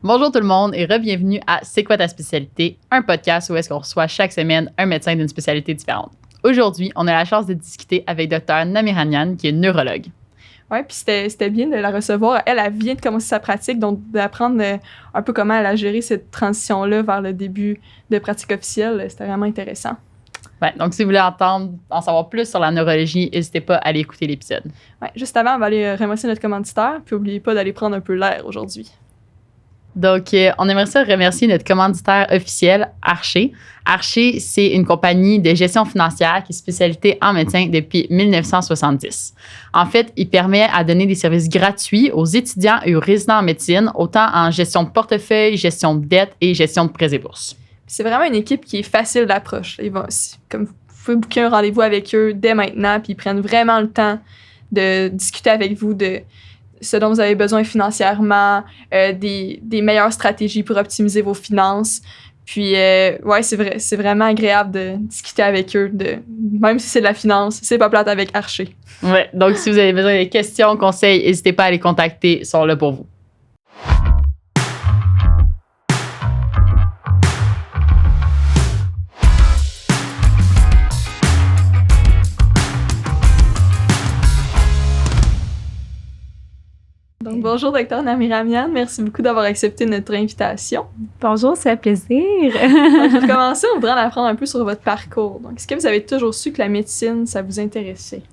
Bonjour tout le monde et re-bienvenue à C'est quoi ta spécialité, un podcast où est-ce qu'on reçoit chaque semaine un médecin d'une spécialité différente. Aujourd'hui, on a la chance de discuter avec Dr Namiranian, qui est neurologue. Oui, puis c'était bien de la recevoir. Elle vient de commencer sa pratique, donc d'apprendre un peu comment elle a géré cette transition-là vers le début de pratique officielle. C'était vraiment intéressant. Ouais, donc, si vous voulez en savoir plus sur la neurologie, n'hésitez pas à aller écouter l'épisode. Ouais, juste avant, on va aller remercier notre commanditaire, puis n'oubliez pas d'aller prendre un peu l'air aujourd'hui. Donc, on aimerait ça remercier notre commanditaire officiel, Archer. Archer, c'est une compagnie de gestion financière qui est spécialisée en médecin depuis 1970. En fait, il permet à donner des services gratuits aux étudiants et aux résidents en médecine, autant en gestion de portefeuille, gestion de dette et gestion de prêts et bourses. C'est vraiment une équipe qui est facile d'approche. Comme vous pouvez booker un rendez-vous avec eux dès maintenant, puis ils prennent vraiment le temps de discuter avec vous de ce dont vous avez besoin financièrement, des meilleures stratégies pour optimiser vos finances. Puis, ouais, c'est vraiment agréable de discuter avec eux, même si c'est de la finance, c'est pas plate avec Archer. Ouais, donc si vous avez besoin de questions, conseils, n'hésitez pas à les contacter, ils sont là pour vous. Donc, bonjour, Dr Namiranian. Merci beaucoup d'avoir accepté notre invitation. Bonjour, c'est un plaisir. Donc, pour commencer, on voudrait en apprendre un peu sur votre parcours. Donc, est-ce que vous avez toujours su que la médecine, ça vous intéressait?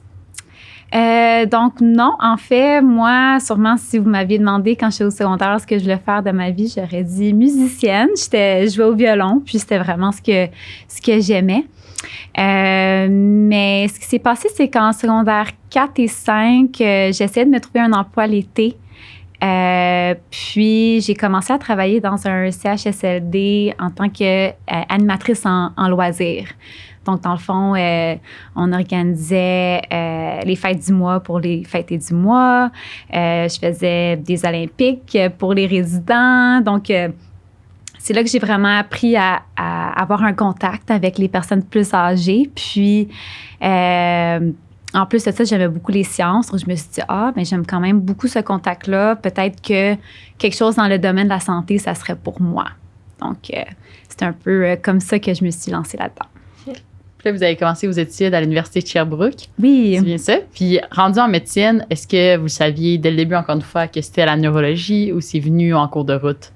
Donc, non. En fait, moi, sûrement, si vous m'aviez demandé quand j'étais au secondaire ce que je voulais faire de ma vie, j'aurais dit musicienne. Je jouais au violon, puis c'était vraiment ce que j'aimais. Mais ce qui s'est passé, c'est qu'en secondaire 4 et 5, j'essayais de me trouver un emploi l'été. Puis, j'ai commencé à travailler dans un CHSLD en tant qu'animatrice en loisirs. Donc, dans le fond, on organisait les fêtes du mois pour les fêtés du mois. Je faisais des Olympiques pour les résidents. Donc, c'est là que j'ai vraiment appris à avoir un contact avec les personnes plus âgées. Puis, en plus de ça, j'aimais beaucoup les sciences. Donc, je me suis dit, mais j'aime quand même beaucoup ce contact-là. Peut-être que quelque chose dans le domaine de la santé, ça serait pour moi. Donc, c'est un peu comme ça que je me suis lancée là-dedans. Puis là, vous avez commencé vos études à l'Université de Sherbrooke. Oui. C'est bien ça. Puis, rendu en médecine, est-ce que vous saviez dès le début, encore une fois, que c'était la neurologie ou c'est venu en cours de route?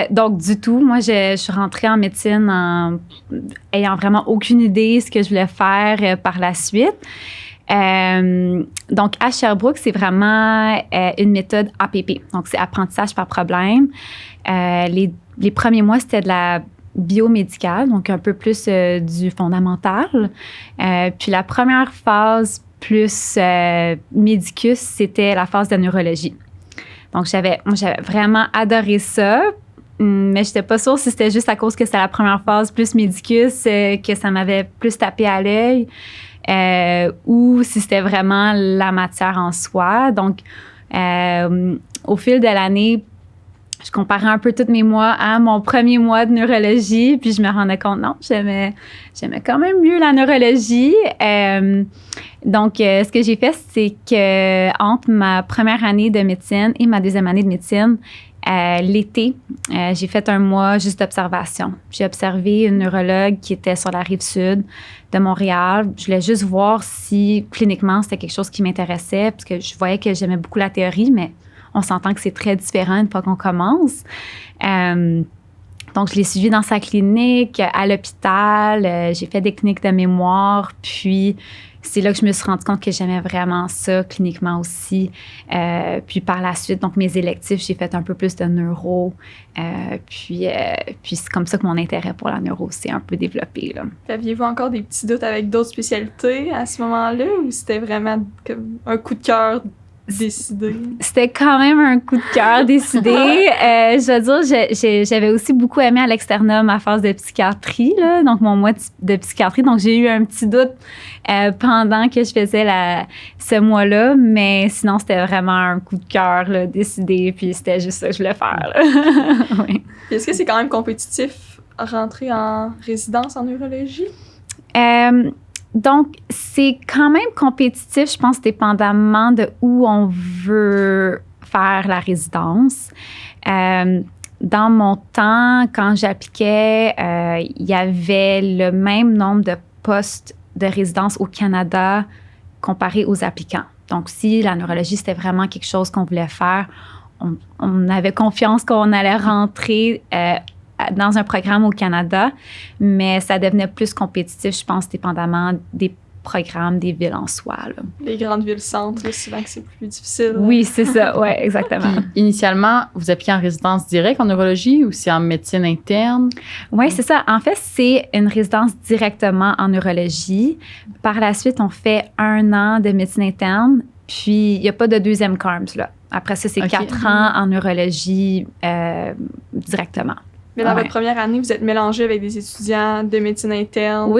Donc, du tout. Moi, je suis rentrée en médecine en ayant vraiment aucune idée de ce que je voulais faire par la suite. Donc, à Sherbrooke, c'est vraiment une méthode APP. Donc, c'est apprentissage par problème. Les premiers mois, c'était de la biomédicale, donc un peu plus du fondamental. Puis la première phase plus médicus, c'était la phase de neurologie. Donc, j'avais vraiment adoré ça, mais je n'étais pas sûre si c'était juste à cause que c'était la première phase plus médicus que ça m'avait plus tapé à l'œil ou si c'était vraiment la matière en soi. Donc, au fil de l'année, je comparais un peu tous mes mois à mon premier mois de neurologie, puis je me rendais compte, non, j'aimais quand même mieux la neurologie. Donc, ce que j'ai fait, c'est que entre ma première année de médecine et ma deuxième année de médecine, l'été, j'ai fait un mois juste d'observation. J'ai observé une neurologue qui était sur la rive sud de Montréal. Je voulais juste voir si, cliniquement, c'était quelque chose qui m'intéressait, parce que je voyais que j'aimais beaucoup la théorie, mais on s'entend que c'est très différent une fois qu'on commence. Donc, je l'ai suivi dans sa clinique, à l'hôpital. J'ai fait des cliniques de mémoire. Puis, c'est là que je me suis rendu compte que j'aimais vraiment ça cliniquement aussi. Puis, par la suite, donc mes électifs, j'ai fait un peu plus de neuro. Puis, c'est comme ça que mon intérêt pour la neuro s'est un peu développé, là. Aviez-vous encore des petits doutes avec d'autres spécialités à ce moment-là ou c'était vraiment comme un coup de cœur décidé? C'était quand même un coup de cœur décidé. Je veux dire, j'avais aussi beaucoup aimé à l'externat ma phase de psychiatrie, là, donc mon mois de psychiatrie. Donc, j'ai eu un petit doute pendant que je faisais ce mois-là, mais sinon, c'était vraiment un coup de cœur là, décidé, puis c'était juste ça que je voulais faire. Oui. Est-ce que c'est quand même compétitif rentrer en résidence en neurologie? Donc, c'est quand même compétitif, je pense, dépendamment de où on veut faire la résidence. Dans mon temps, quand j'appliquais, il y avait le même nombre de postes de résidence au Canada comparé aux applicants. Donc, si la neurologie, c'était vraiment quelque chose qu'on voulait faire, on avait confiance qu'on allait rentrer dans un programme au Canada, mais ça devenait plus compétitif, je pense, dépendamment des programmes des villes en soi. Là. Les grandes villes-centres, souvent que c'est plus difficile. Oui, c'est ça, oui, exactement. Puis, initialement, vous appliquez en résidence directe en neurologie ou c'est en médecine interne? Oui, c'est ça. En fait, c'est une résidence directement en neurologie. Par la suite, on fait 1 an de médecine interne, puis il n'y a pas de deuxième CARMS, là. Après ça, c'est 4 ans en neurologie directement. Mais dans votre première année, vous êtes mélangé avec des étudiants de médecine interne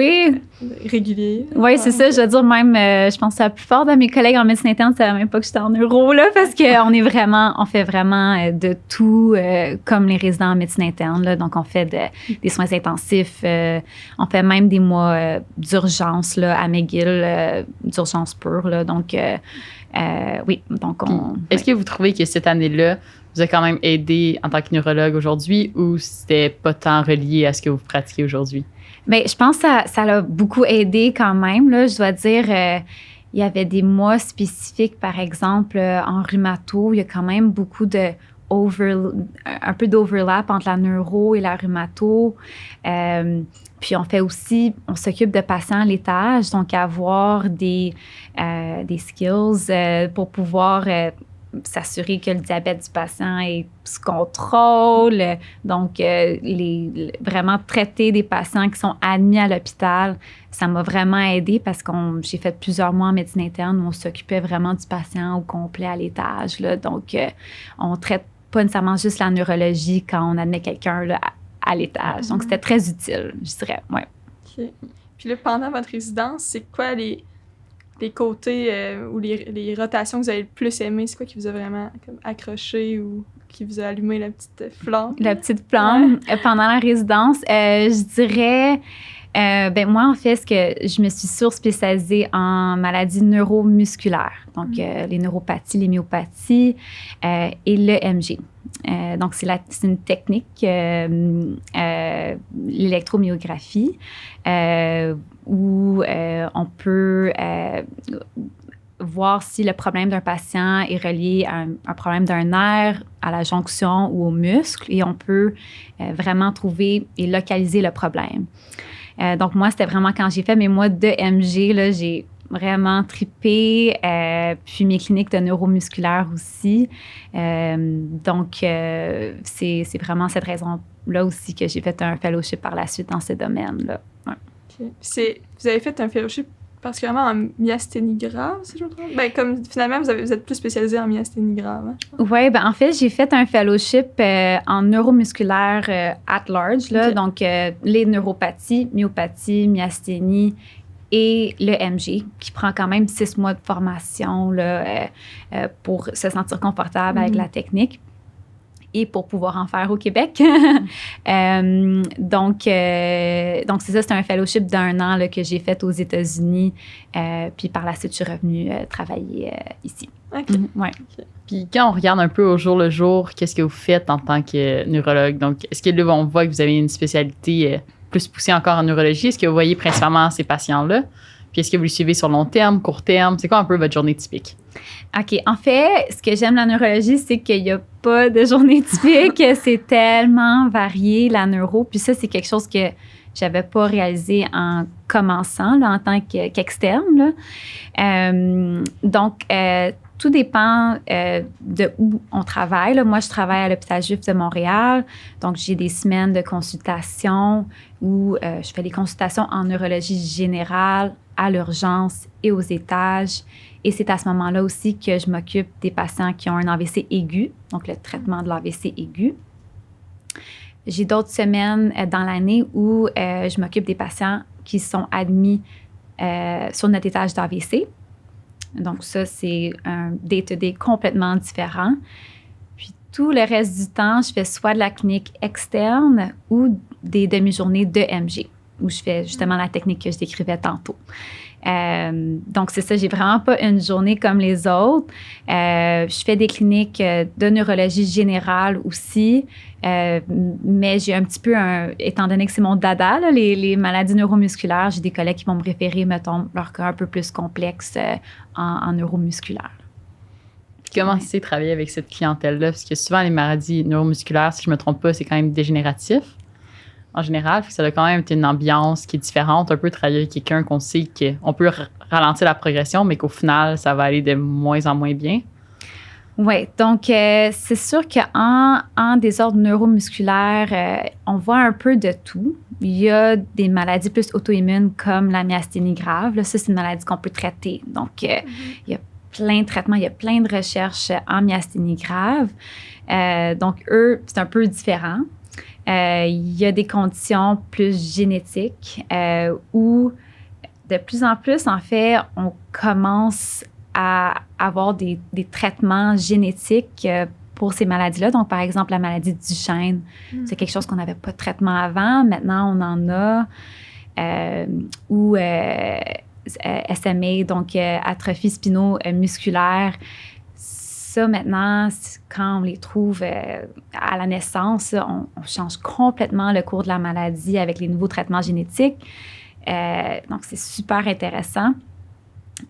réguliers. Oui, c'est ça. Je veux dire, même, je pense que la plupart de mes collègues en médecine interne ne savaient même pas que j'étais en neuro, là, parce qu'on fait vraiment de tout comme les résidents en médecine interne. Là. Donc, on fait des soins intensifs. On fait même des mois d'urgence là, à McGill, d'urgence pure. Là. Donc, oui. Donc, est-ce que vous trouvez que cette année-là, vous a quand même aidé en tant que neurologue aujourd'hui ou c'était pas tant relié à ce que vous pratiquez aujourd'hui? Bien, je pense que ça l'a beaucoup aidé quand même. Là. Je dois dire, il y avait des mois spécifiques, par exemple, en rhumato. Il y a quand même beaucoup un peu d'overlap entre la neuro et la rhumato. Puis on s'occupe de patients à l'étage, donc avoir des skills pour pouvoir s'assurer que le diabète du patient est sous contrôle. Donc, vraiment traiter des patients qui sont admis à l'hôpital, ça m'a vraiment aidé parce que j'ai fait plusieurs mois en médecine interne où on s'occupait vraiment du patient au complet à l'étage. Là. Donc, on traite pas nécessairement juste la neurologie quand on admet quelqu'un là, à l'étage. Donc, c'était très utile, je dirais. Ouais. OK. Puis là, pendant votre résidence, c'est quoi les côtés ou les rotations que vous avez le plus aimées? C'est quoi qui vous a vraiment comme, accroché ou qui vous a allumé la petite flamme? La petite flamme. Pendant la résidence, je dirais... moi, en fait, je me suis surspécialisée en maladies neuromusculaires, donc les neuropathies, les myopathies et le MG. Donc, c'est une technique, l'électromyographie, où on peut voir si le problème d'un patient est relié à un problème d'un nerf, à la jonction ou au muscle, et on peut vraiment trouver et localiser le problème. Donc, moi, c'était vraiment quand j'ai fait mes mois de MG, là, j'ai vraiment trippé, puis mes cliniques de neuromusculaire aussi. Donc, c'est vraiment cette raison-là aussi que j'ai fait un fellowship par la suite dans ce domaine-là. Ouais. Okay. Vous avez fait un fellowship particulièrement en myasthénie grave, si je me trompe? Ben, comme finalement, vous êtes plus spécialisé en myasthénie grave. Hein, oui, ben en fait, j'ai fait un fellowship en neuromusculaire at large, là, donc les neuropathies, myopathies, myasthénie et le MG, qui prend quand même 6 mois de formation là, pour se sentir confortable avec la technique et pour pouvoir en faire au Québec. Donc, c'est ça, c'est un fellowship d'1 an là, que j'ai fait aux États-Unis. Puis par la suite, je suis revenue travailler ici. OK. Ouais. Okay. Puis quand on regarde un peu au jour le jour, qu'est-ce que vous faites en tant que neurologue? Donc, est-ce que là, on voit que vous avez une spécialité plus poussée encore en neurologie? Est-ce que vous voyez principalement ces patients-là? Puis est-ce que vous le suivez sur long terme, court terme? C'est quoi un peu votre journée typique? OK. En fait, ce que j'aime la neurologie, c'est qu'il n'y a pas de journée typique. C'est tellement varié, la neuro. Puis ça, c'est quelque chose que je n'avais pas réalisé en commençant, là, en tant qu'externe. Donc, tout dépend de où on travaille. Là. Moi, je travaille à l'Hôpital Juif de Montréal. Donc, j'ai des semaines de consultation où je fais des consultations en neurologie générale, à l'urgence et aux étages. Et c'est à ce moment-là aussi que je m'occupe des patients qui ont un AVC aigu, donc le traitement de l'AVC aigu. J'ai d'autres semaines dans l'année où je m'occupe des patients qui sont admis sur notre étage d'AVC. Donc ça, c'est un day-to-day complètement différent. Puis tout le reste du temps, je fais soit de la clinique externe ou des demi-journées de MG, où je fais justement la technique que je décrivais tantôt. Donc, c'est ça, j'ai vraiment pas une journée comme les autres. Je fais des cliniques de neurologie générale aussi, mais j'ai un petit peu, étant donné que c'est mon dada, là, les maladies neuromusculaires, j'ai des collègues qui vont me référer, mettons, leur cas un peu plus complexe en neuromusculaire. Comment c'est de travailler avec cette clientèle-là? Parce que souvent, les maladies neuromusculaires, si je ne me trompe pas, c'est quand même dégénératif en général. Ça doit quand même être une ambiance qui est différente. Un peu travailler avec quelqu'un qu'on sait qu'on peut ralentir la progression, mais qu'au final, ça va aller de moins en moins bien. Oui, donc c'est sûr qu'en désordre neuromusculaire, on voit un peu de tout. Il y a des maladies plus auto-immunes comme la myasthénie grave. Là, ça, c'est une maladie qu'on peut traiter. Donc, il y a plein de traitements, il y a plein de recherches en myasthénie grave. Donc, eux, c'est un peu différent. Il y a des conditions plus génétiques où, de plus en plus, en fait, on commence à avoir des traitements génétiques pour ces maladies-là. Donc, par exemple, la maladie du Duchenne, c'est quelque chose qu'on n'avait pas de traitement avant. Maintenant, on en a. Ou SMA, donc atrophie spino-musculaire. Ça, maintenant, quand on les trouve à la naissance, on change complètement le cours de la maladie avec les nouveaux traitements génétiques. Donc, c'est super intéressant.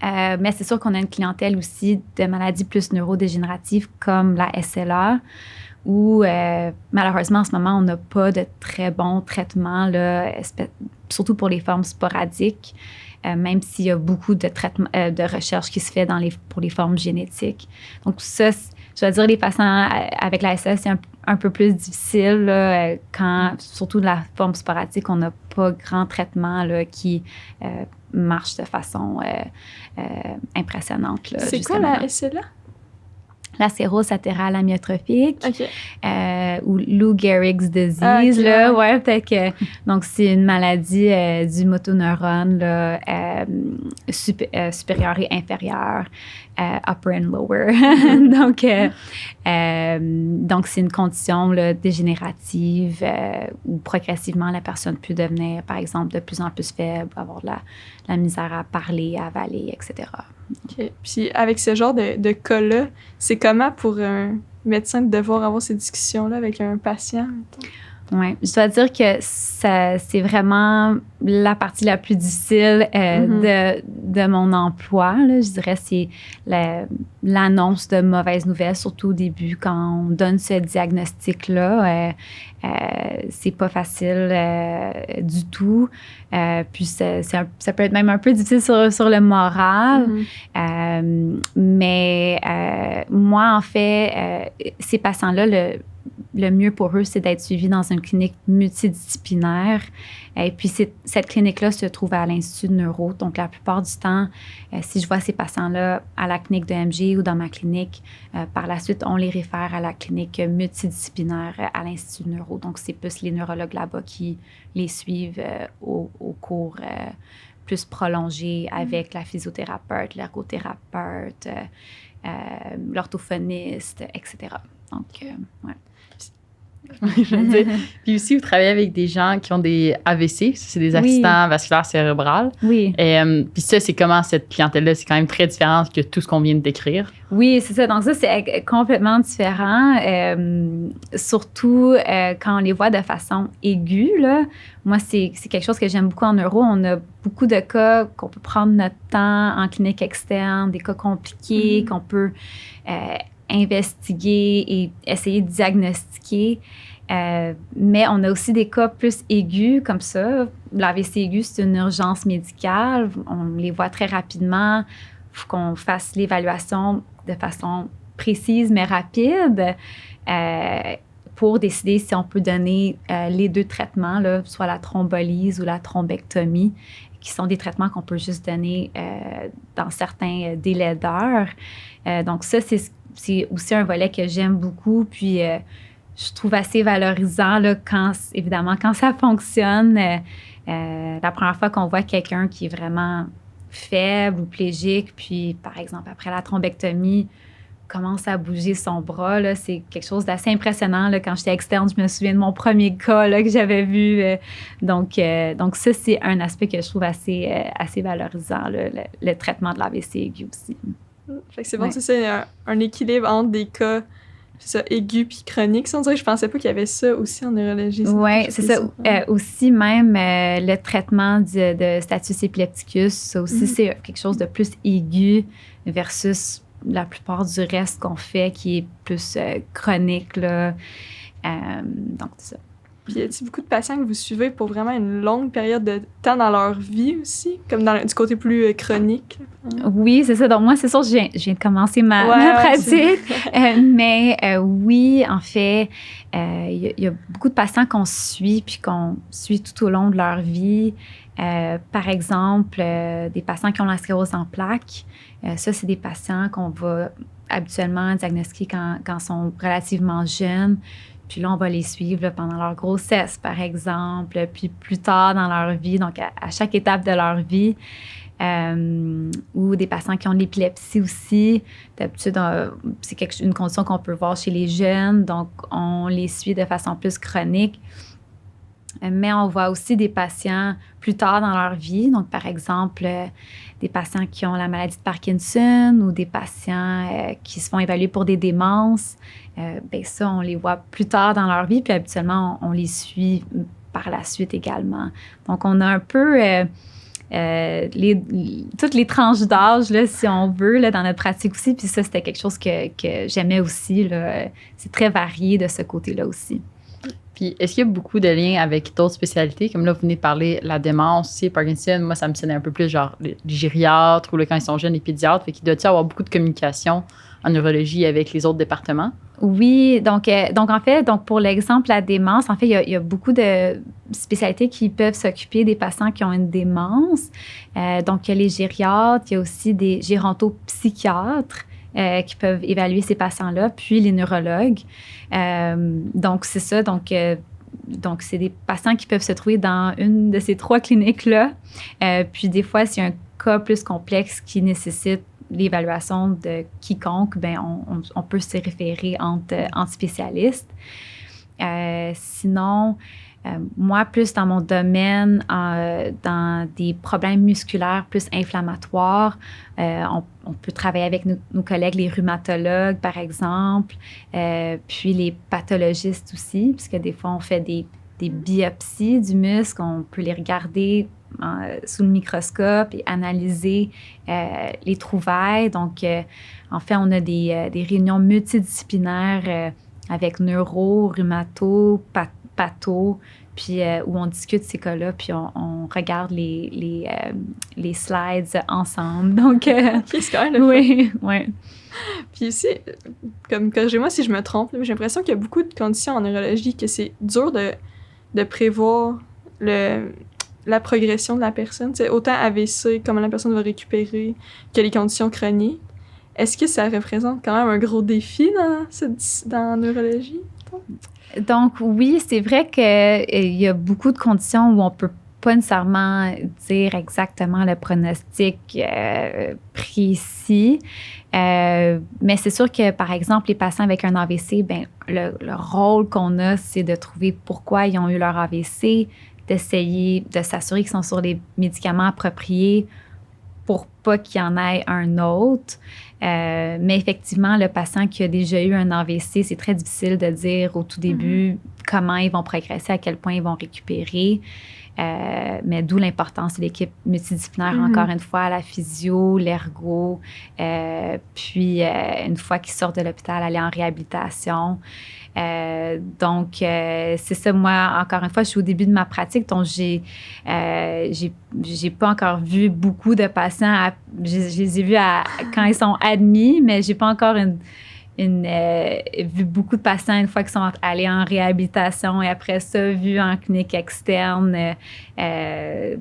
Mais c'est sûr qu'on a une clientèle aussi de maladies plus neurodégénératives comme la SLA, où malheureusement, en ce moment, on n'a pas de très bons traitements, là, surtout pour les formes sporadiques. Même s'il y a beaucoup de de recherche qui se fait pour les formes génétiques. Donc, ça, je vais dire, les patients avec la SLA, c'est un peu plus difficile, là, surtout de la forme sporadique, on n'a pas grand traitement là, qui marche de façon impressionnante. Là, c'est quoi la SLA? La sclérose latérale amyotrophique, ou Lou Gehrig's disease, okay. là, ouais, peut-être que, donc c'est une maladie du motoneurone, là, supérieur et inférieur, upper and lower. Donc c'est une condition là, dégénérative où progressivement la personne peut devenir, par exemple, de plus en plus faible, avoir de la misère à parler, à avaler, etc. OK. Puis avec ce genre de cas-là, c'est comment pour un médecin de devoir avoir ces discussions-là avec un patient? Oui, je dois dire que c'est vraiment la partie la plus difficile de mon emploi. Là. Je dirais c'est l'annonce de mauvaises nouvelles, surtout au début, quand on donne ce diagnostic-là. C'est pas facile du tout. Puis ça peut être même un peu difficile sur le moral. Mais moi, en fait, ces patients-là, le mieux pour eux, c'est d'être suivis dans une clinique multidisciplinaire. Et puis, cette clinique-là se trouve à l'Institut de neuro. Donc, la plupart du temps, si je vois ces patients-là à la clinique de MG ou dans ma clinique, par la suite, on les réfère à la clinique multidisciplinaire à l'Institut de neuro. Donc, c'est plus les neurologues là-bas qui les suivent au cours plus prolongé avec la physiothérapeute, l'ergothérapeute, l'orthophoniste, etc. Donc, ouais. Je veux dire. Puis aussi, vous travaillez avec des gens qui ont des AVC, c'est des accidents vasculaires cérébrales. Oui. Puis ça, c'est comment cette clientèle-là, c'est quand même très différent que tout ce qu'on vient de décrire. Oui, c'est ça. Donc ça, c'est complètement différent, surtout quand on les voit de façon aiguë. Là. Moi, c'est quelque chose que j'aime beaucoup en neuro. On a beaucoup de cas qu'on peut prendre notre temps en clinique externe, des cas compliqués qu'on peut investiguer et essayer de diagnostiquer. Mais on a aussi des cas plus aigus comme ça. L'AVC aigu, c'est une urgence médicale. On les voit très rapidement. Il faut qu'on fasse l'évaluation de façon précise mais rapide pour décider si on peut donner les deux traitements, là, soit la thrombolyse ou la thrombectomie, qui sont des traitements qu'on peut juste donner dans certains délais d'heures. Donc ça, c'est aussi un volet que j'aime beaucoup, puis je trouve assez valorisant là, évidemment, quand ça fonctionne. La première fois qu'on voit quelqu'un qui est vraiment faible ou plégique, puis par exemple, après la thrombectomie, commence à bouger son bras. Là, c'est quelque chose d'assez impressionnant. Là, quand j'étais externe, je me souviens de mon premier cas là, que j'avais vu. Donc ça, c'est un aspect que je trouve assez valorisant, là, le traitement de l'AVC aigu aussi. Fait que c'est bon, c'est un équilibre entre des cas aigus puis chroniques. Ça, on dirait que je pensais pas qu'il y avait ça aussi en neurologie. Oui, c'est ça. Aussi, même le traitement de status épilepticus, ça aussi, c'est quelque chose de plus aigu versus la plupart du reste qu'on fait qui est plus chronique. Là. Donc, c'est ça. Puis, y a-t-il beaucoup de patients que vous suivez pour vraiment une longue période de temps dans leur vie aussi, comme du côté plus chronique? Oui, c'est ça. Donc, moi, c'est sûr, je viens de commencer ma pratique. Mais oui, en fait, il y a beaucoup de patients qu'on suit puis qu'on suit tout au long de leur vie. Par exemple, des patients qui ont la sclérose en plaques. Ça, c'est des patients qu'on va habituellement diagnostiquer quand ils sont relativement jeunes. Puis là, on va les suivre là, pendant leur grossesse, par exemple, puis plus tard dans leur vie, donc à chaque étape de leur vie. Ou des patients qui ont de l'épilepsie aussi. D'habitude, c'est une condition qu'on peut voir chez les jeunes, donc on les suit de façon plus chronique. Mais on voit aussi des patients plus tard dans leur vie, donc par exemple, des patients qui ont la maladie de Parkinson ou des patients qui se font évaluer pour des démences. Bien ça, on les voit plus tard dans leur vie, puis habituellement, on les suit par la suite également. Donc, on a un peu toutes les tranches d'âge, là, si on veut, là, dans notre pratique aussi. Puis ça, c'était quelque chose que j'aimais aussi. Là. C'est très varié de ce côté-là aussi. Puis, est-ce qu'il y a beaucoup de liens avec d'autres spécialités? Comme là, vous venez de parler la démence aussi, Parkinson. Moi, ça me sonnait un peu plus genre les gériatres ou là, quand ils sont jeunes, les pédiatres. Fait qu'il doit y avoir beaucoup de communication en neurologie avec les autres départements? Oui, donc en fait, pour l'exemple, la démence, en fait, il y a beaucoup de spécialités qui peuvent s'occuper des patients qui ont une démence. Donc, il y a les gériatres, il y a aussi des gérontopsychiatres qui peuvent évaluer ces patients-là, puis les neurologues. Donc, c'est ça. Donc, c'est des patients qui peuvent se trouver dans une de ces 3 cliniques-là. Puis, des fois, s'il y a un cas plus complexe qui nécessite l'évaluation de quiconque, bien, on peut se référer entre spécialistes. Sinon, moi, plus dans mon domaine, dans des problèmes musculaires plus inflammatoires, on peut travailler avec nos collègues, les rhumatologues, par exemple, puis les pathologistes aussi, puisque des fois, on fait des biopsies du muscle, on peut les regarder sous le microscope et analyser les trouvailles. Donc, en fait, on a des réunions multidisciplinaires avec neuro, rhumato, patho, puis où on discute ces cas-là, puis on regarde les slides ensemble. Donc, c'est quand même oui. Puis aussi, comme corrigez-moi si je me trompe, mais j'ai l'impression qu'il y a beaucoup de conditions en neurologie que c'est dur de prévoir la progression de la personne. T'sais, autant AVC, comment la personne va récupérer, que les conditions chroniques. Est-ce que ça représente quand même un gros défi dans la neurologie? Donc, oui, c'est vrai qu'il y a beaucoup de conditions où on peut pas nécessairement dire exactement le pronostic précis. Mais c'est sûr que, par exemple, les patients avec un AVC, ben, le rôle qu'on a, c'est de trouver pourquoi ils ont eu leur AVC, d'essayer de s'assurer qu'ils sont sur les médicaments appropriés pour pas qu'il y en ait un autre. Mais effectivement, le patient qui a déjà eu un AVC, c'est très difficile de dire au tout début comment ils vont progresser, à quel point ils vont récupérer. Mais d'où l'importance de l'équipe multidisciplinaire, encore une fois, la physio, l'ergo, puis une fois qu'ils sortent de l'hôpital, aller en réhabilitation. Donc, c'est ça, moi, encore une fois, je suis au début de ma pratique, donc j'ai pas encore vu beaucoup de patients. Je les ai vus quand ils sont admis, mais j'ai pas encore vu beaucoup de patients une fois qu'ils sont allés en réhabilitation et après ça, vu en clinique externe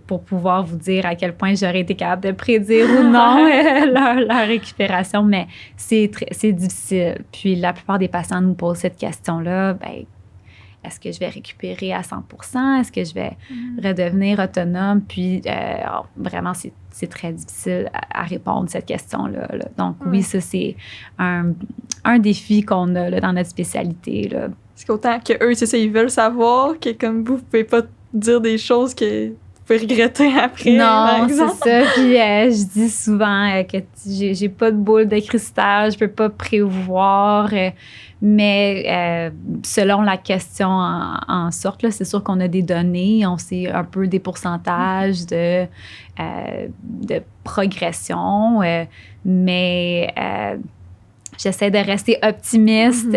pour pouvoir vous dire à quel point j'aurais été capable de prédire ou non leur récupération. Mais c'est difficile. Puis la plupart des patients nous posent cette question-là. Bien, est-ce que je vais récupérer à 100%? Est-ce que je vais redevenir autonome? Puis, vraiment, c'est très difficile à répondre à cette question-là. Là. Donc, oui, ça, c'est un défi qu'on a là, dans notre spécialité. Là. Parce qu'autant qu'eux, c'est ça, ils veulent savoir que comme vous pouvez pas dire des choses que vous pouvez regretter après. Non, c'est ça. Puis je dis souvent que j'ai pas de boule de cristal, je peux pas prévoir. Mais selon la question en sorte, là, c'est sûr qu'on a des données, on sait un peu des pourcentages de progression, mais j'essaie de rester optimiste,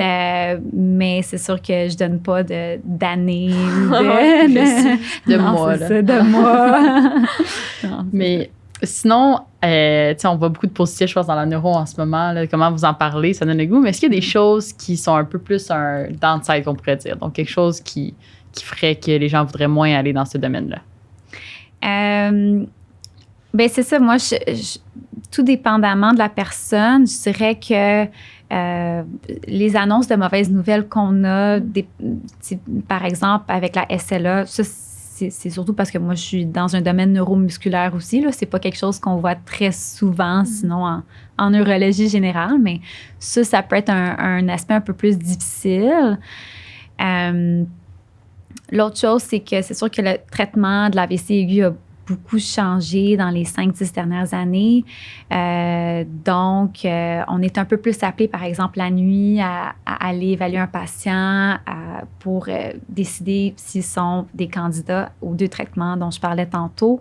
mais c'est sûr que je donne pas d'années de mois. De mois. Non, mais sinon, on voit beaucoup de positifs, je pense, dans la neuro en ce moment. Là, comment vous en parlez, ça donne le goût. Mais est-ce qu'il y a des choses qui sont un peu plus un downside, qu'on pourrait dire? Donc, quelque chose qui ferait que les gens voudraient moins aller dans ce domaine-là? Ben c'est ça. Moi, tout dépendamment de la personne, je dirais que les annonces de mauvaises nouvelles qu'on a, par exemple, avec la SLA, ça, c'est surtout parce que moi, je suis dans un domaine neuromusculaire aussi. Là. C'est pas quelque chose qu'on voit très souvent, sinon en neurologie générale, mais ça peut être un aspect un peu plus difficile. L'autre chose, c'est que c'est sûr que le traitement de l'AVC aigu a beaucoup changé dans les 5-10 dernières années. Donc, on est un peu plus appelé, par exemple, la nuit à aller évaluer un patient pour décider s'ils sont des candidats aux 2 traitements dont je parlais tantôt.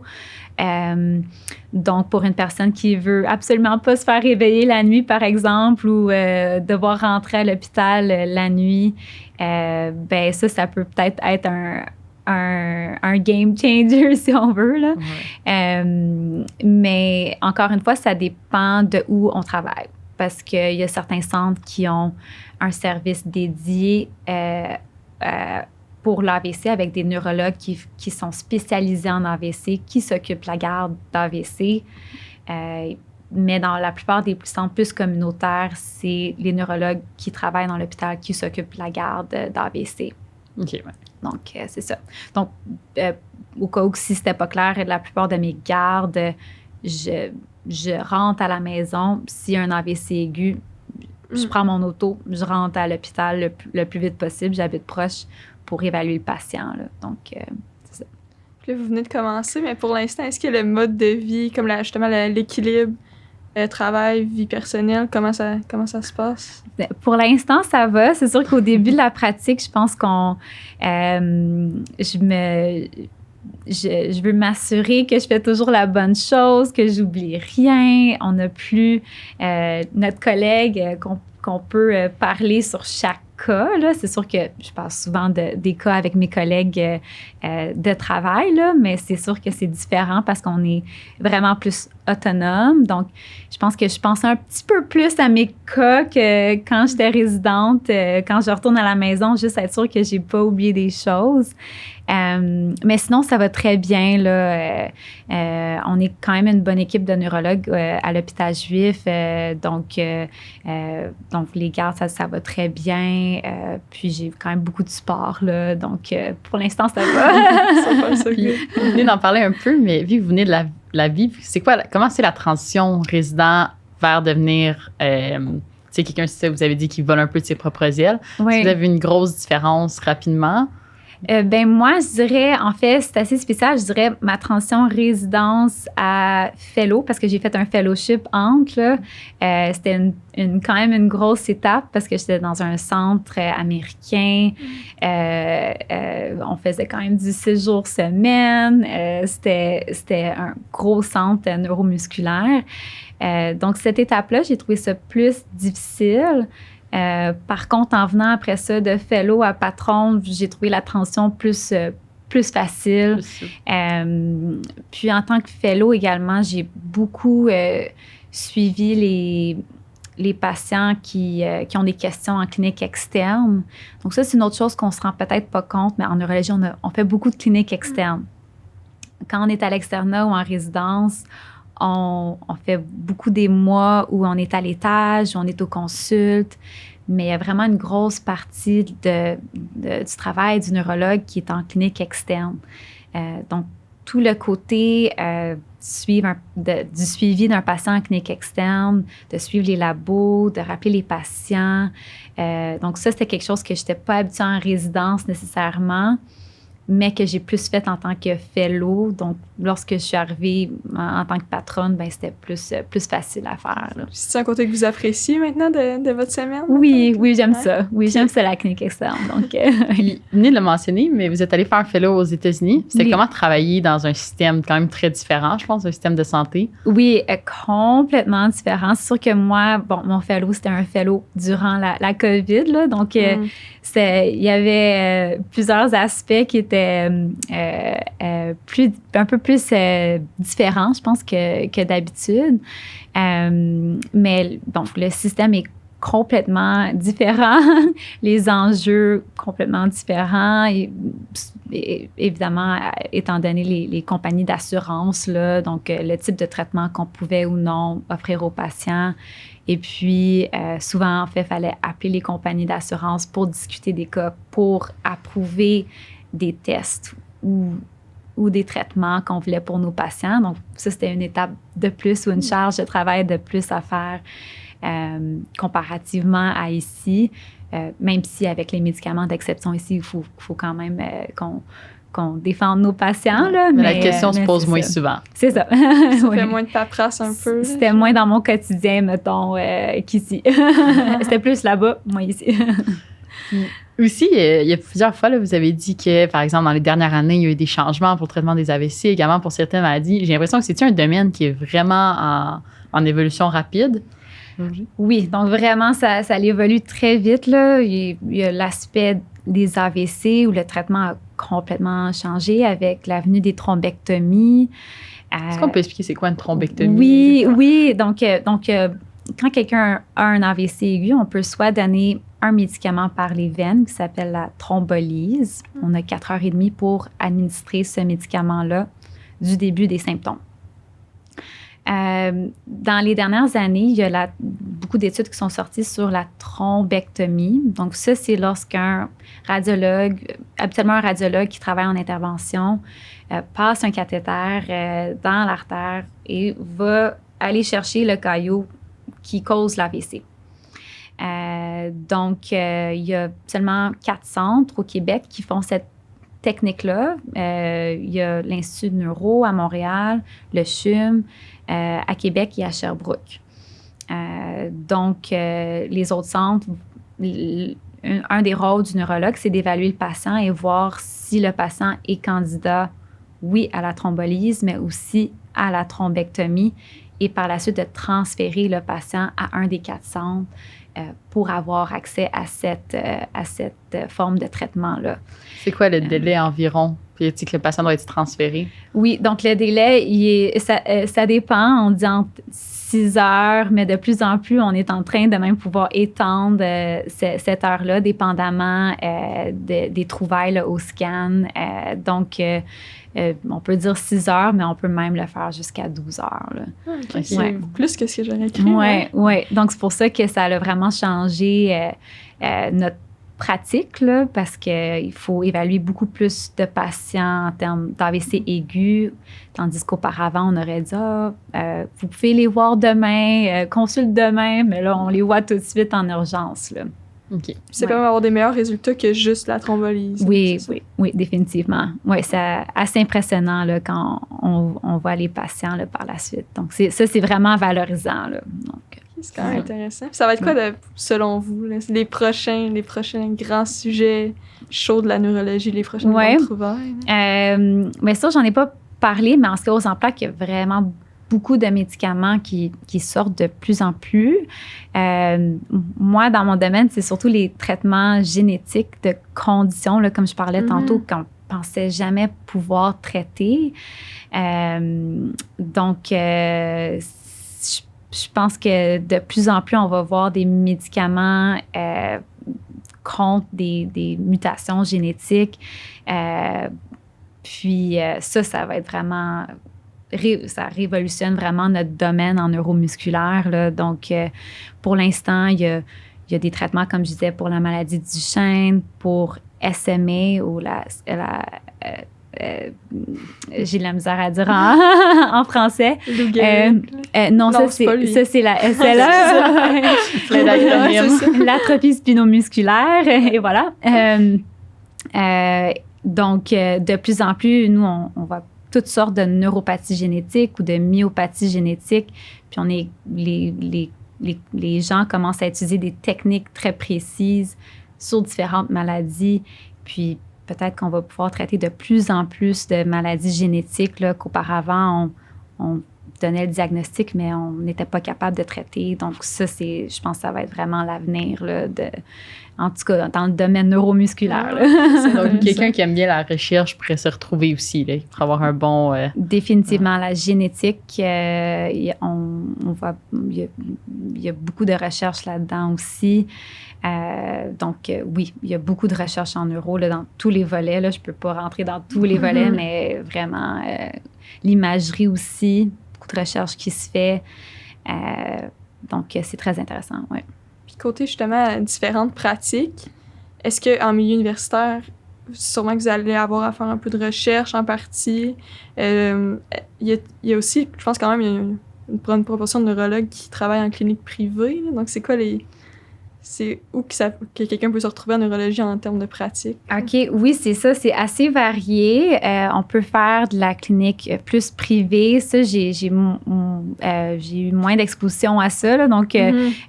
Donc, pour une personne qui veut absolument pas se faire réveiller la nuit, par exemple, ou devoir rentrer à l'hôpital la nuit, ben ça peut peut-être être un game changer, si on veut. Là. Mais encore une fois, ça dépend de où on travaille. Parce qu'il y a certains centres qui ont un service dédié pour l'AVC avec des neurologues qui sont spécialisés en AVC, qui s'occupent de la garde d'AVC. Mais dans la plupart des centres plus communautaires, c'est les neurologues qui travaillent dans l'hôpital qui s'occupent de la garde d'AVC. OK, ouais. Donc, c'est ça. Donc, au cas où si c'était pas clair, la plupart de mes gardes, je rentre à la maison. S'il y a un AVC aigu, je prends mon auto, je rentre à l'hôpital le plus vite possible. J'habite proche pour évaluer le patient. Là. Donc, c'est ça. Puis là, vous venez de commencer, mais pour l'instant, est-ce que le mode de vie, comme justement l'équilibre travail, vie personnelle, comment ça se passe? Pour l'instant, ça va. C'est sûr qu'au début de la pratique, je pense je veux m'assurer que je fais toujours la bonne chose, que j'oublie rien. On n'a plus notre collègue qu'on peut parler sur chaque cas. Là. C'est sûr que je parle souvent des cas avec mes collègues de travail, là, mais c'est sûr que c'est différent parce qu'on est vraiment plus autonome. Donc, je pense que je pense un petit peu plus à mes cas que quand j'étais résidente, quand je retourne à la maison, juste être sûre que j'ai pas oublié des choses. Mais sinon, ça va très bien. Là. On est quand même une bonne équipe de neurologues à l'hôpital juif. Donc, les gardes, ça va très bien. Puis, j'ai quand même beaucoup de support. Là, donc, pour l'instant, ça va. Puis, vous venez d'en parler un peu, mais vu que vous venez de la vie, comment c'est la transition résident vers devenir... quelqu'un, vous avez dit qu'il vole un peu de ses propres ailes. Oui. Vous avez une grosse différence rapidement. Moi, je dirais, en fait, c'est assez spécial. Je dirais ma transition résidence à fellow, parce que j'ai fait un fellowship entre. C'était quand même une grosse étape parce que j'étais dans un centre américain. On faisait quand même du 6 jours semaine. C'était un gros centre neuromusculaire. Donc, cette étape-là, j'ai trouvé ça plus difficile. Par contre, en venant après ça de fellow à patron, j'ai trouvé la transition plus facile. Puis en tant que fellow également, j'ai beaucoup suivi les patients qui ont des questions en clinique externe. Donc ça, c'est une autre chose qu'on se rend peut-être pas compte, mais en neurologie, on fait beaucoup de cliniques externes. Quand on est à l'externat ou en résidence, on fait beaucoup des mois où on est à l'étage, où on est aux consultes. Mais il y a vraiment une grosse partie du travail du neurologue qui est en clinique externe. Donc, tout le côté du suivi d'un patient en clinique externe, de suivre les labos, de rappeler les patients. Donc, ça, c'était quelque chose que je n'étais pas habituée en résidence nécessairement, mais que j'ai plus fait en tant que fellow. Donc, lorsque je suis arrivée en tant que patronne, ben c'était plus facile à faire. C'est un côté que vous appréciez maintenant de votre semaine? Oui, j'aime ça. Oui, j'aime ça, la clinique externe. Donc, Puis, vous venez de le mentionner, mais vous êtes allé faire un fellow aux États-Unis. C'est comment travailler dans un système quand même très différent, je pense, un système de santé? Oui, complètement différent. C'est sûr que moi, mon fellow, c'était un fellow durant la COVID, là. Donc, il y avait plusieurs aspects qui étaient un peu plus différents, je pense, que d'habitude. Mais bon, le système est complètement différent, les enjeux complètement différents, et évidemment, étant donné les compagnies d'assurance, là, donc le type de traitement qu'on pouvait ou non offrir aux patients. Et puis, souvent, en fait, il fallait appeler les compagnies d'assurance pour discuter des cas, pour approuver des tests ou des traitements qu'on voulait pour nos patients. Donc, ça, c'était une étape de plus ou une charge de travail de plus à faire comparativement à ici, même si avec les médicaments d'exception ici, il faut quand même qu'on défende nos patients. Là, mais la question se pose moins souvent. C'est ça. Ça fait moins de paperasse un peu. C'était moins dans mon quotidien, mettons, qu'ici. C'était plus là-bas, moi ici. Aussi, il y a plusieurs fois, là, vous avez dit que, par exemple, dans les dernières années, il y a eu des changements pour le traitement des AVC, également pour certaines maladies. J'ai l'impression que c'est un domaine qui est vraiment en évolution rapide. Oui, donc vraiment, ça évolue très vite, là. Il y a l'aspect des AVC où le traitement a complètement changé avec l'avenue des thrombectomies. Est-ce qu'on peut expliquer c'est quoi une thrombectomie? Oui. Donc, quand quelqu'un a un AVC aigu, on peut soit donner un médicament par les veines qui s'appelle la thrombolyse. On a 4 heures et demie pour administrer ce médicament-là du début des symptômes. Dans les dernières années, il y a beaucoup d'études qui sont sorties sur la thrombectomie. Donc, ça, c'est lorsqu'un radiologue, habituellement un radiologue qui travaille en intervention, passe un cathéter dans l'artère et va aller chercher le caillot qui cause l'AVC. Donc, il y a seulement 4 centres au Québec qui font cette technique-là. Il y a l'Institut de Neuro à Montréal, le CHUM, à Québec et à Sherbrooke. Donc, les autres centres, un des rôles du neurologue, c'est d'évaluer le patient et voir si le patient est candidat, oui, à la thrombolyse, mais aussi à la thrombectomie, et par la suite de transférer le patient à un des 4 centres pour avoir accès à cette forme de traitement-là. C'est quoi le délai environ? Puis, est-ce que le patient doit être transféré? Oui, donc le délai, ça dépend. On dit entre 6 heures, mais de plus en plus, on est en train de même pouvoir étendre cette heure-là, dépendamment des trouvailles là, au scan. Donc, on peut dire 6 heures, mais on peut même le faire jusqu'à 12 heures. Là. Okay. C'est plus que ce que j'aurais cru. Oui. Donc, c'est pour ça que ça a vraiment changé notre pratique, là, parce qu'il faut évaluer beaucoup plus de patients en termes d'AVC aigu, tandis qu'auparavant, on aurait dit vous pouvez les voir demain, consulte demain, mais là, on les voit tout de suite en urgence. Là. OK. C'est quand même avoir des meilleurs résultats que juste la thrombolyse. Oui, définitivement. Oui, c'est assez impressionnant là, quand on voit les patients là, par la suite. Donc, c'est vraiment valorisant. Là. Donc, c'est quand même intéressant. Puis ça va être quoi, selon vous, là, les prochains grands sujets chauds de la neurologie, les prochaines grandes trouvailles? Bien sûr, j'en ai pas parlé, mais en sclérose en plaques, il y a vraiment beaucoup de médicaments qui sortent de plus en plus. Moi, dans mon domaine, c'est surtout les traitements génétiques de conditions, là, comme je parlais tantôt, qu'on ne pensait jamais pouvoir traiter. Donc, je pense que de plus en plus, on va voir des médicaments contre des mutations génétiques. Puis ça va être vraiment... ça révolutionne vraiment notre domaine en neuromusculaire. Là. Donc, pour l'instant, il y il y a des traitements, comme je disais, pour la maladie du Duchenne, pour SMA ou j'ai de la misère à dire en français. Non, ça, c'est la SLA. L'atrophie spinomusculaire. Et voilà. Donc, de plus en plus, nous, on voit toutes sortes de neuropathies génétiques ou de myopathies génétiques. Puis, les gens commencent à utiliser des techniques très précises sur différentes maladies. Puis, peut-être qu'on va pouvoir traiter de plus en plus de maladies génétiques là, qu'auparavant, on donnait le diagnostic, mais on n'était pas capable de traiter. Donc, ça, je pense que ça va être vraiment l'avenir, là, en tout cas, dans le domaine neuromusculaire. Donc, quelqu'un qui aime bien la recherche pourrait se retrouver aussi, là, pour avoir un bon... Définitivement, la génétique, il y a beaucoup de recherches là-dedans aussi. Donc, oui, il y a beaucoup de recherches en neuro là, dans tous les volets. Là, je ne peux pas rentrer dans tous les volets, mais vraiment, l'imagerie aussi, beaucoup de recherches qui se fait. Donc, c'est très intéressant, oui. Puis côté, justement, différentes pratiques, est-ce qu'en milieu universitaire, sûrement que vous allez avoir à faire un peu de recherche en partie. Il y a aussi, je pense quand même, il y a une proportion de neurologues qui travaillent en clinique privée. Là. Donc, c'est quoi c'est où que quelqu'un peut se retrouver en neurologie en termes de pratique? OK, oui, c'est ça. C'est assez varié. On peut faire de la clinique plus privée. Ça, j'ai eu moins d'exposition à ça. Là, donc,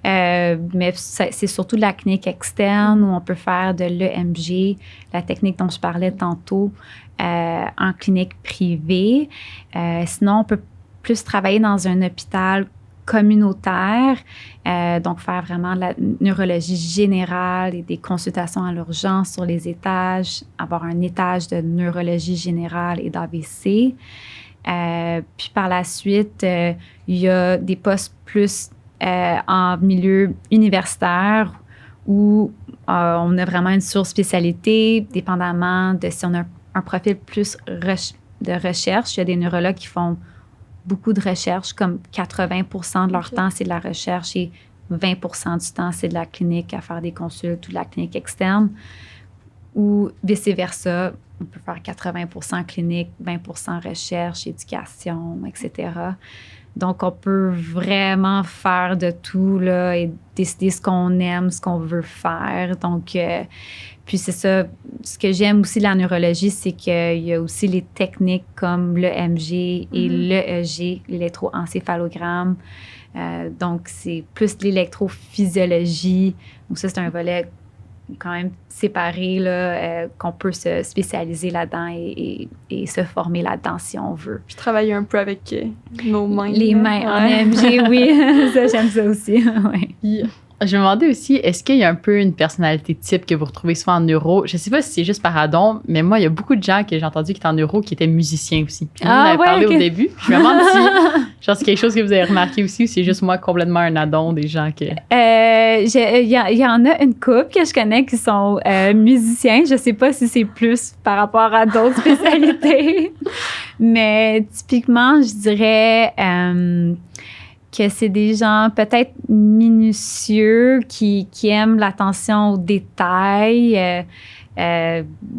mais c'est surtout de la clinique externe où on peut faire de l'EMG, la technique dont je parlais tantôt, en clinique privée. Sinon, on peut plus travailler dans un hôpital communautaire, donc faire vraiment de la neurologie générale et des consultations à l'urgence sur les étages, avoir un étage de neurologie générale et d'AVC. Puis par la suite, il y a des postes plus en milieu universitaire où on a vraiment une surspécialité, dépendamment de si on a un profil plus de recherche. Il y a des neurologues qui font beaucoup de recherche, comme 80% de leur temps, c'est de la recherche et 20% du temps, c'est de la clinique à faire des consultes ou de la clinique externe. Ou vice-versa, on peut faire 80% clinique, 20% recherche, éducation, etc. Donc, on peut vraiment faire de tout là, et décider ce qu'on aime, ce qu'on veut faire. Donc, puis c'est ça, ce que j'aime aussi de la neurologie, c'est qu'il y a aussi les techniques comme l'EMG et l'EEG, l'électroencéphalogramme. Donc, c'est plus l'électrophysiologie. Donc, ça, c'est un volet quand même séparé, là, qu'on peut se spécialiser là-dedans et se former là-dedans si on veut. Puis travailler un peu avec nos mains. Les mains en EMG, oui. Ça, j'aime ça aussi. Ouais. Je me demandais aussi, est-ce qu'il y a un peu une personnalité type que vous retrouvez souvent en neuro? Je ne sais pas si c'est juste par addon, mais moi, il y a beaucoup de gens que j'ai entendu qui étaient en neuro qui étaient musiciens aussi. Puis on en avait parlé au début. Je me demande si c'est quelque chose que vous avez remarqué aussi ou c'est juste moi complètement un addon des gens que... Il y en a une couple que je connais qui sont musiciens. Je ne sais pas si c'est plus par rapport à d'autres spécialités, mais typiquement, je dirais... que c'est des gens peut-être minutieux qui aiment l'attention aux détails.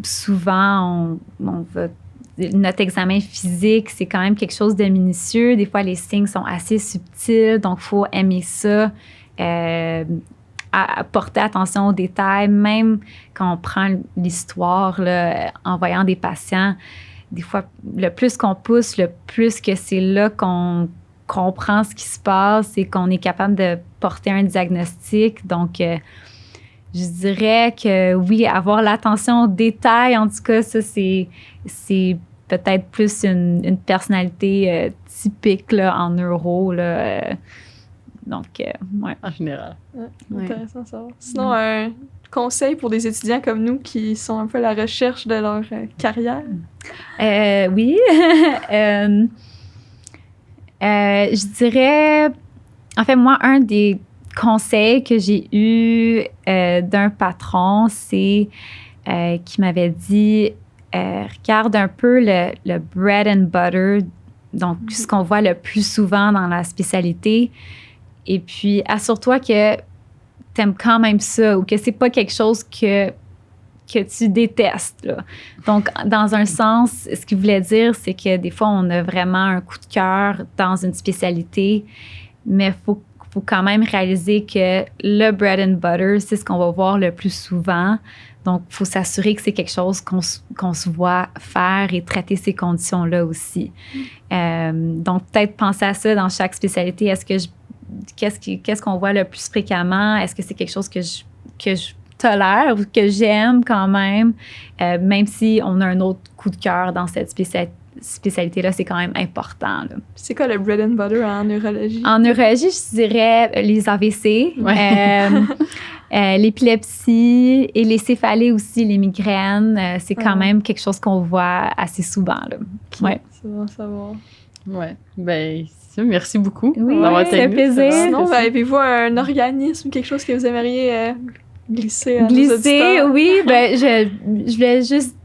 Souvent, notre examen physique, c'est quand même quelque chose de minutieux. Des fois, les signes sont assez subtils, donc il faut aimer ça, à porter attention aux détails. Même quand on prend l'histoire là, en voyant des patients, des fois, le plus qu'on pousse, le plus que c'est là qu'on comprend ce qui se passe et qu'on est capable de porter un diagnostic. Donc, je dirais que oui, avoir l'attention aux détails, en tout cas, ça, c'est peut-être plus une personnalité typique là, en neuro. Là, donc, ouais. En général. Intéressant ça. Sinon, un conseil pour des étudiants comme nous qui sont un peu à la recherche de leur carrière? Oui. Je dirais, en fait, moi, un des conseils que j'ai eu d'un patron, c'est qui m'avait dit, regarde un peu le bread and butter, donc ce qu'on voit le plus souvent dans la spécialité, et puis assure-toi que t'aimes quand même ça ou que c'est pas quelque chose que tu détestes. Là. Donc, dans un sens, ce qu'il voulait dire, c'est que des fois, on a vraiment un coup de cœur dans une spécialité, mais il faut quand même réaliser que le bread and butter, c'est ce qu'on va voir le plus souvent. Donc, il faut s'assurer que c'est quelque chose qu'on se voit faire et traiter ces conditions-là aussi. Donc, peut-être penser à ça dans chaque spécialité. Qu'est-ce qu'on voit le plus fréquemment? Est-ce que c'est quelque chose que je tolère ou que j'aime quand même si on a un autre coup de cœur dans cette spécialité-là, c'est quand même important. Là. C'est quoi le bread and butter en neurologie? En neurologie, je dirais les AVC, l'épilepsie et les céphalées aussi, les migraines. C'est quand même quelque chose qu'on voit assez souvent. Là. Okay. Ouais. C'est bon à savoir. Ouais. Ben, merci beaucoup d'avoir été avec nous. C'est un plaisir. Sinon, avez-vous un organisme, quelque chose que vous aimeriez glisser à nos Glisser, oui. Ben, je voulais juste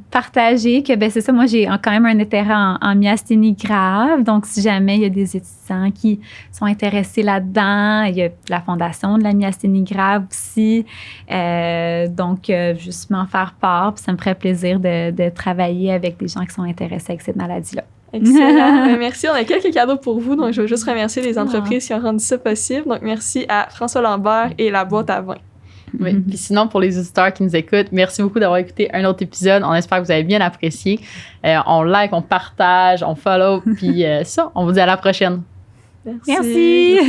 partager que, ben c'est ça, moi, j'ai quand même un intérêt en myasthénie grave. Donc, si jamais il y a des étudiants qui sont intéressés là-dedans, il y a la Fondation de la myasthénie grave aussi. Donc, juste m'en faire part. Puis ça me ferait plaisir de travailler avec des gens qui sont intéressés avec cette maladie-là. Excellent. Merci. On a quelques cadeaux pour vous. Donc, je veux juste remercier les entreprises qui ont rendu ça possible. Donc, merci à François Lambert et la boîte à vin. Oui. Puis sinon, pour les auditeurs qui nous écoutent, merci beaucoup d'avoir écouté un autre épisode. On espère que vous avez bien apprécié. On like, on partage, on follow. Puis ça, on vous dit à la prochaine. Merci.